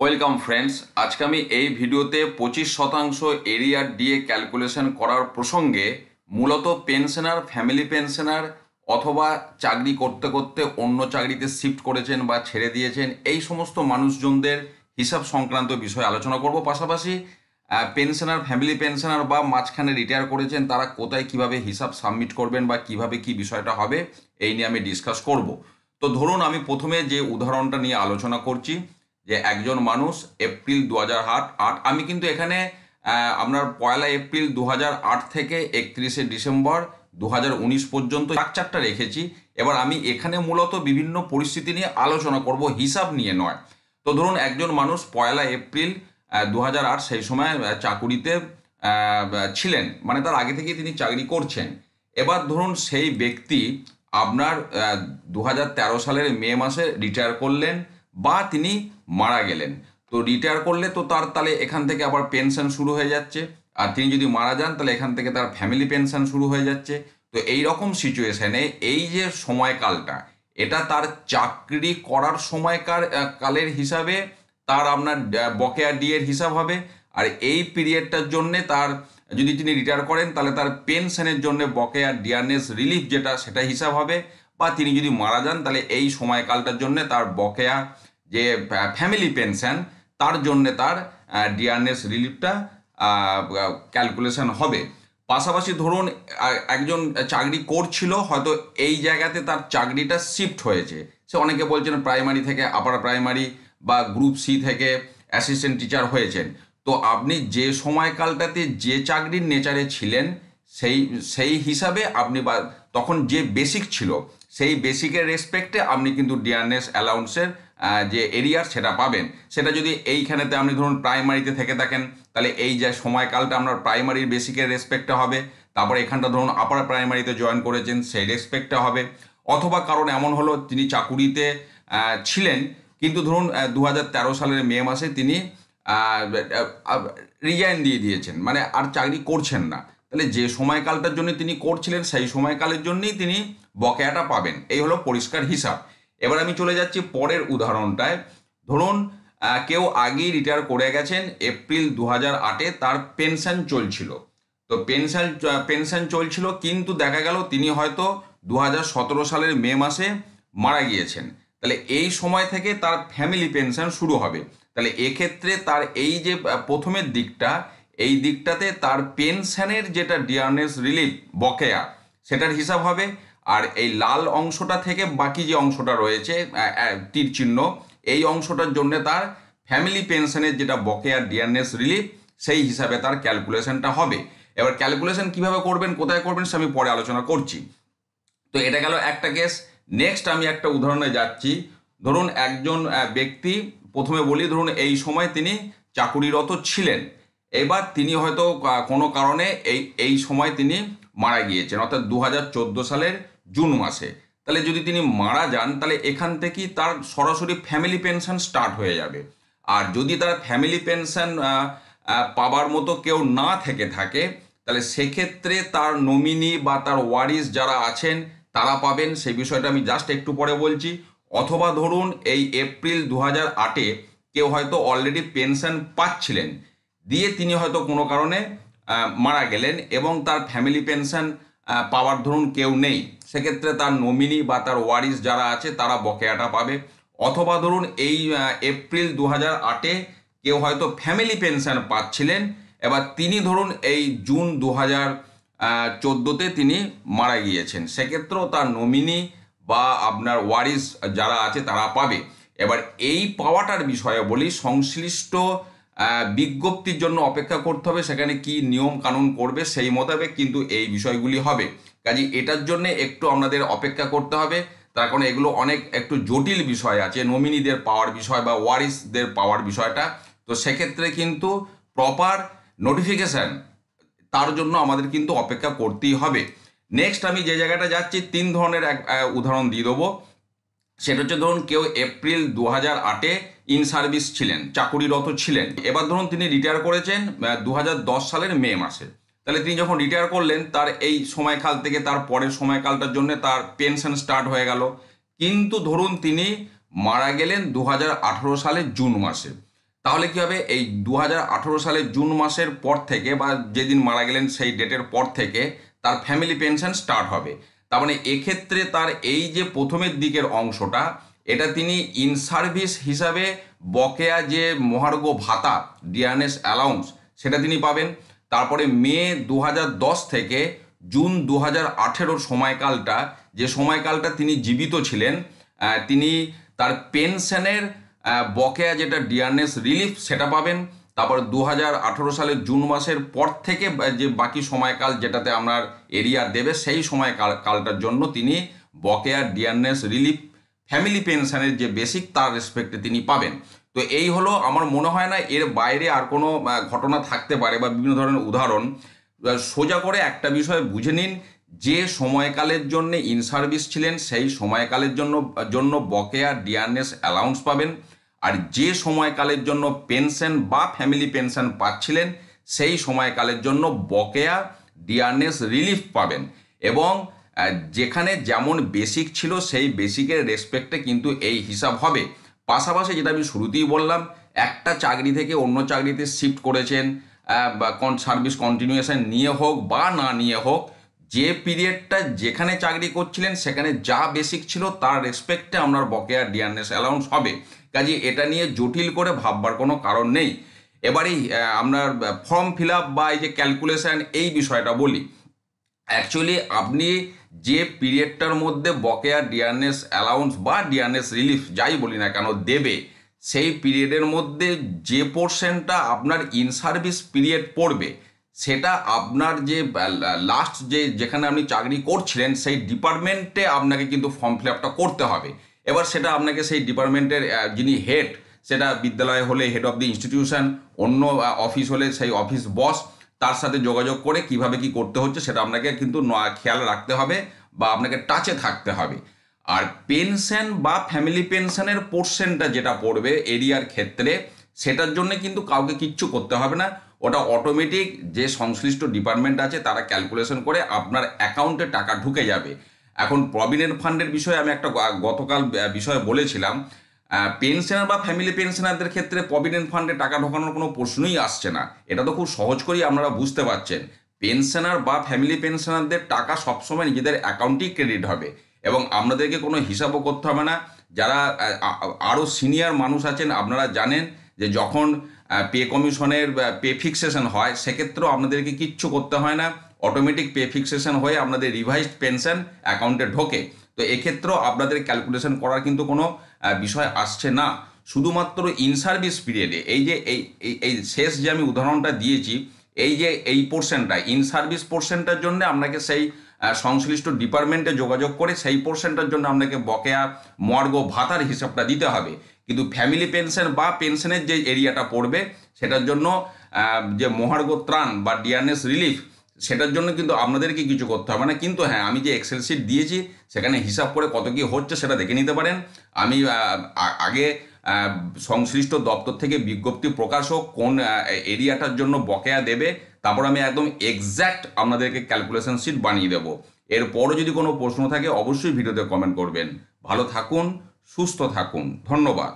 Welcome friends, আজকে আমি এই ভিডিওতে 25% এরিয়ার ডিএ ক্যালকুলেশন করার প্রসঙ্গে মূলত পেনশনার, ফ্যামিলি পেনশনার অথবা চাকরি করতে করতে অন্য চাকরিতে শিফট করেছেন বা ছেড়ে দিয়েছেন, এই সমস্ত মানুষজনদের হিসাব সংক্রান্ত বিষয়ে আলোচনা করব। পাশাপাশি পেনশনার, ফ্যামিলি পেনশনার বা মাঝখানে রিটায়ার করেছেন, তারা কোথায় কিভাবে হিসাব সাবমিট করবেন বা কিভাবে কি বিষয়টা হবে এই নিয়ে আমি ডিসকাস করব। তো ধরুন, আমি প্রথমে যে উদাহরণটা নিয়ে আলোচনা করছি যে একজন মানুষ এপ্রিল 2008, আমি কিন্তু এখানে আপনার 1 এপ্রিল 2008 থেকে 31 ডিসেম্বর 2019 পর্যন্ত স্ট্রাকচারটা রেখেছি। এবার আমি এখানে মূলত বিভিন্ন পরিস্থিতি নিয়ে আলোচনা করব, হিসাব নিয়ে নয়। তো ধরুন, একজন মানুষ 1 এপ্রিল 2008 সেই সময় চাকুরিতে ছিলেন, মানে তার আগে থেকেই তিনি চাকরি করছেন। এবার ধরুন, সেই ব্যক্তি আপনার 2013 সালের মে মাসে রিটায়ার করলেন বা তিনি মারা গেলেন। তো রিটায়ার করলে তো তার তাহলে এখান থেকে আবার পেনশন শুরু হয়ে যাচ্ছে, আর তিনি যদি মারা যান তাহলে এখান থেকে তার ফ্যামিলি পেনশন শুরু হয়ে যাচ্ছে। তো এই রকম সিচুয়েশনে এই যে সময়কালটা, এটা তার চাকরি করার কালের হিসাবে তার আপনার বকেয়া ডিএর হিসাব হবে। আর এই পিরিয়ডটার জন্যে তার, যদি তিনি রিটায়ার করেন তাহলে তার পেনশনের জন্য বকেয়া ডিয়ারনেস রিলিফ সেটা হিসাব হবে। বা তিনি যদি মারা যান তাহলে এই সময়কালটার জন্য তার বকেয়া যে ফ্যামিলি পেনশন, তার জন্যে তার ডিয়ারনেস রিলিফটা ক্যালকুলেশন হবে। পাশাপাশি ধরুন, একজন চাকরি করছিল, হয়তো এই জায়গাতে তার চাকরিটা শিফট হয়েছে। সে, অনেকে বলছেন প্রাইমারি থেকে আপার প্রাইমারি বা গ্রুপ সি থেকে অ্যাসিস্ট্যান্ট টিচার হয়েছেন। তো আপনি যে সময়কালটাতে যে চাকরির নেচারে ছিলেন, সেই সেই হিসাবে আপনি, বা তখন যে বেসিক ছিল সেই বেসিকের রেসপেক্টে আপনি কিন্তু ডিয়ারনেস অ্যালাউন্সের যে এরিয়ার সেটা পাবেন। সেটা যদি এইখানেতে আপনি ধরুন প্রাইমারিতে থেকে থাকেন, তাহলে এই যে সময়কালটা আপনার প্রাইমারির বেসিকের রেসপেক্টে হবে। তারপর এখানটা ধরুন আপার প্রাইমারিতে জয়েন করেছেন, সেই রেসপেক্টে হবে। অথবা কারণ এমন হলো তিনি চাকুরিতে ছিলেন, কিন্তু ধরুন 2013 সালের মে মাসে তিনি রিজাইন দিয়ে দিয়েছেন, মানে আর চাকরি করছেন না। তাহলে যে সময়কালটার জন্য তিনি করছিলেন সেই সময়কালের জন্যই তিনি বকেয়াটা পাবেন। এই হলো পরিষ্কার হিসাব। এবার আমি চলে যাচ্ছি পরের উদাহরণটায়। ধরুন, কেউ আগেই রিটায়ার করে গেছেন, এপ্রিল 2008-এ তার পেনশন চলছিল। তো পেনশন চলছিল, কিন্তু দেখা গেল তিনি হয়তো 2017 সালের মে মাসে মারা গিয়েছেন। তাহলে এই সময় থেকে তার ফ্যামিলি পেনশন শুরু হবে। তাহলে এক্ষেত্রে তার এই যে প্রথমের দিকটা, এই দিকটাতে তার পেনশনের যেটা ডিয়ারনেস রিলিফ বকেয়া, সেটার হিসাব হবে। আর এই লাল অংশটা থেকে বাকি যে অংশটা রয়েছে তীর চিহ্ন, এই অংশটার জন্য তার ফ্যামিলি পেনশনের যেটা বকেয়া ডিয়ারনেস রিলিফ, সেই হিসাবে তার ক্যালকুলেশনটা হবে। এবার ক্যালকুলেশন কিভাবে করবেন, কোথায় করবেন, সে আমি পরে আলোচনা করছি। তো এটা গেল একটা কেস। নেক্সট আমি একটা উদাহরণে যাচ্ছি। ধরুন, একজন ব্যক্তি, প্রথমে বলি, ধরুন এই সময় তিনি চাকুরিরত ছিলেন। এবার তিনি হয়তো কোনো কারণে এই সময় তিনি মারা গিয়েছেন, অর্থাৎ 2014 সালের জুন মাসে। তাহলে যদি তিনি মারা যান তাহলে এখান থেকেই তার সরাসরি ফ্যামিলি পেনশন স্টার্ট হয়ে যাবে। আর যদি তার ফ্যামিলি পেনশন পাবার মতো কেউ না থেকে থাকে, তাহলে সেক্ষেত্রে তার নমিনি বা তার ওয়ারিস যারা আছেন তারা পাবেন। সেই বিষয়টা আমি জাস্ট একটু পরে বলছি। অথবা ধরুন, এই এপ্রিল 2008-এ কেউ হয়তো অলরেডি পেনশন পাচ্ছিলেন, দিয়ে তিনি হয়তো কোনো কারণে মারা গেলেন এবং তার ফ্যামিলি পেনশন পাওয়ার ধরুন কেউ নেই, সেক্ষেত্রে তার নমিনি বা তার ওয়ারিস যারা আছে তারা বকেয়াটা পাবে। অথবা ধরুন, এই এপ্রিল 2008-এ কেউ হয়তো ফ্যামিলি পেনশন পাচ্ছিলেন, এবার তিনি ধরুন এই জুন 2014-তে তিনি মারা গিয়েছেন, সেক্ষেত্রেও তার নমিনি বা আপনার ওয়ারিস যারা আছে তারা পাবে। এবার এই পাওয়াটার বিষয়ে বলি, সংশ্লিষ্ট বিজ্ঞপ্তির জন্য অপেক্ষা করতে হবে, সেখানে কি নিয়ম কানুন করবে সেই মোতাবেক কিন্তু এই বিষয়গুলি হবে। কাজে এটার জন্য একটু আপনাদের অপেক্ষা করতে হবে, তার কারণ এগুলো অনেক একটু জটিল বিষয় আছে, নমিনিদের পাওয়ার বিষয় বা ওয়ারিসদের পাওয়ার বিষয়টা। তো সেক্ষেত্রে কিন্তু প্রপার নোটিফিকেশান, তার জন্য আমাদের কিন্তু অপেক্ষা করতেই হবে। নেক্সট আমি যে জায়গাটা যাচ্ছি, 3 ধরনের এক উদাহরণ দিয়ে দেবো। সেটা হচ্ছে, ধরুন কেউ এপ্রিল 2008-এ ইন সার্ভিস ছিলেন, চাকুরিরত ছিলেন। এবার ধরুন তিনি রিটায়ার করেছেন 2010 সালের মে মাসে। তাহলে তিনি যখন রিটায়ার করলেন, তার এই সময়কাল থেকে তার পরের সময়কালটার জন্য তার পেনশন স্টার্ট হয়ে গেল। কিন্তু ধরুন তিনি মারা গেলেন 2018 সালের জুন মাসে। তাহলে কি হবে, এই 2018 সালের জুন মাসের পর থেকে বা যেদিন মারা গেলেন সেই ডেটের পর থেকে তার ফ্যামিলি পেনশন স্টার্ট হবে। তার মানে এক্ষেত্রে তার এই যে প্রথমের দিকের অংশটা, এটা তিনি ইন সার্ভিস হিসাবে বকেয়া যে মহার্ঘ ভাতা ডিয়ারনেস অ্যালাউন্স সেটা তিনি পাবেন। তারপরে মে 2010 থেকে জুন 2018 সময়কালটা, যে সময়কালটা তিনি জীবিত ছিলেন, তিনি তার পেনশনের বকেয়া যেটা ডিয়ারনেস রিলিফ সেটা পাবেন। তারপর 2018 সালের জুন মাসের পর থেকে যে বাকি সময়কাল যেটাতে আপনার এরিয়া দেবে, সেই কালটার জন্য তিনি বকেয়া ডিয়ারনেস রিলিফ ফ্যামিলি পেনশনের যে বেসিক তার রেসপেক্টে তিনি পাবেন। তো এই হলো, আমার মনে হয় না এর বাইরে আর কোনো ঘটনা থাকতে পারে বা বিভিন্ন ধরনের উদাহরণ। সোজা করে একটা বিষয় বুঝে নিন, যে সময়কালের জন্য ইন সার্ভিস ছিলেন সেই সময়কালের জন্য বকেয়া ডিয়ারনেস অ্যালাউন্স পাবেন, আর যে সময়কালের জন্য পেনশন বা ফ্যামিলি পেনশন পাচ্ছিলেন সেই সময়কালের জন্য বকেয়া ডিয়ারনেস রিলিফ পাবেন। এবং যেখানে যেমন বেসিক ছিল সেই বেসিকের রেসপেক্টে কিন্তু এই হিসাব হবে। পাশাপাশি যেটা আমি শুরুতেই বললাম, একটা চাকরি থেকে অন্য চাকরিতে শিফট করেছেন, বা সার্ভিস কন্টিনিউয়েশন নিয়ে হোক বা না নিয়ে হোক, যে পিরিয়ডটা যেখানে চাকরি করছিলেন সেখানে যা বেসিক ছিল তার রেসপেক্টে আপনার বকেয়া ডিয়ারনেস অ্যালাউন্স হবে। কাজে এটা নিয়ে জটিল করে ভাববার কোনো কারণ নেই। এবারেই আপনার ফর্ম ফিল আপ বা এই যে ক্যালকুলেশন এই বিষয়টা বলি। অ্যাকচুয়ালি আপনি যে পিরিয়ডটার মধ্যে বকেয়া ডিয়ারনেস অ্যালাউন্স বা ডিয়ারনেস রিলিফ যাই বলি না কেন দেবে, সেই পিরিয়ডের মধ্যে যে পোর্শনটা আপনার ইন সার্ভিস পিরিয়ড পড়বে, সেটা আপনার যে লাস্ট যেখানে আপনি চাকরি করছিলেন সেই ডিপার্টমেন্টে আপনাকে কিন্তু ফর্ম ফিল আপটা করতে হবে। এবার সেটা আপনাকে সেই ডিপার্টমেন্টের যিনি হেড, সেটা বিদ্যালয় হলে হেড অফ দি ইনস্টিটিউশন, অন্য অফিস হলে সেই অফিস বস, তার সাথে যোগাযোগ করে কিভাবে কি করতে হচ্ছে সেটা আপনাকে কিন্তু খেয়াল রাখতে হবে বা আপনাকে টাচে থাকতে হবে। আর পেনশন বা ফ্যামিলি পেনশনের পোর্শনটা যেটা পড়বে এরিয়ার ক্ষেত্রে, সেটার জন্য কিন্তু কাউকে কিচ্ছু করতে হবে না, ওটা অটোমেটিক যে সংশ্লিষ্ট ডিপার্টমেন্ট আছে তারা ক্যালকুলেশন করে আপনার অ্যাকাউন্টে টাকা ঢুকে যাবে। এখন প্রভিডেন্ট ফান্ডের বিষয়ে আমি একটা গতকাল বিষয়ে বলেছিলাম, পেনশনার বা ফ্যামিলি পেনশনারদের ক্ষেত্রে প্রভিডেন্ট ফান্ডে টাকা ঢোকানোর কোনো প্রশ্নই আসছে না। এটা তো খুব সহজ করেই আপনারা বুঝতে পারছেন। পেনশনার বা ফ্যামিলি পেনশনারদের টাকা সবসময় নিজেদের অ্যাকাউন্টেই ক্রেডিট হবে এবং আপনাদেরকে কোনো হিসাবও করতে হবে না। যারা আরও সিনিয়র মানুষ আছেন আপনারা জানেন যে যখন পে কমিশনের পে ফিক্সেশন হয় সেক্ষেত্রেও আপনাদেরকে কিচ্ছু করতে হয় না, অটোমেটিক পে ফিক্সেশন হয়ে আপনাদের রিভাইসড পেনশন অ্যাকাউন্টে ঢোকে। তো এক্ষেত্রেও আপনাদের ক্যালকুলেশন করার কিন্তু কোনো বিষয় আসছে না। শুধুমাত্র ইন সার্ভিস পিরিয়ডে এই যে এই শেষ যে আমি উদাহরণটা দিয়েছি, এই যে এই পোর্শনটা ইন সার্ভিস পোর্শনটার জন্য আপনাকে সেই সংশ্লিষ্ট ডিপার্টমেন্টে যোগাযোগ করে সেই পোর্শনটার জন্য আপনাকে বকেয়া মর্গ ভাতার হিসাবটা দিতে হবে। কিন্তু ফ্যামিলি পেনশন বা পেনশনের যে এরিয়াটা পড়বে সেটার জন্য যে মহার্ঘ ত্রাণ বা ডিয়ারনেস রিলিফ, সেটার জন্য কিন্তু আপনাদেরকে কিছু করতে হবে না। কিন্তু হ্যাঁ, আমি যে এক্সেল শিট দিয়েছি সেখানে হিসাব করে কত কী হচ্ছে সেটা দেখে নিতে পারেন। আমি আগে সংশ্লিষ্ট দপ্তর থেকে বিজ্ঞপ্তি প্রকাশ হোক কোন এরিয়াটার জন্য বকেয়া দেবে, তারপর আমি একদম এক্স্যাক্ট আপনাদেরকে ক্যালকুলেশন শিট বানিয়ে দেবো। এরপরও যদি কোনো প্রশ্ন থাকে অবশ্যই ভিডিওতে কমেন্ট করবেন। ভালো থাকুন, সুস্থ থাকুন, ধন্যবাদ।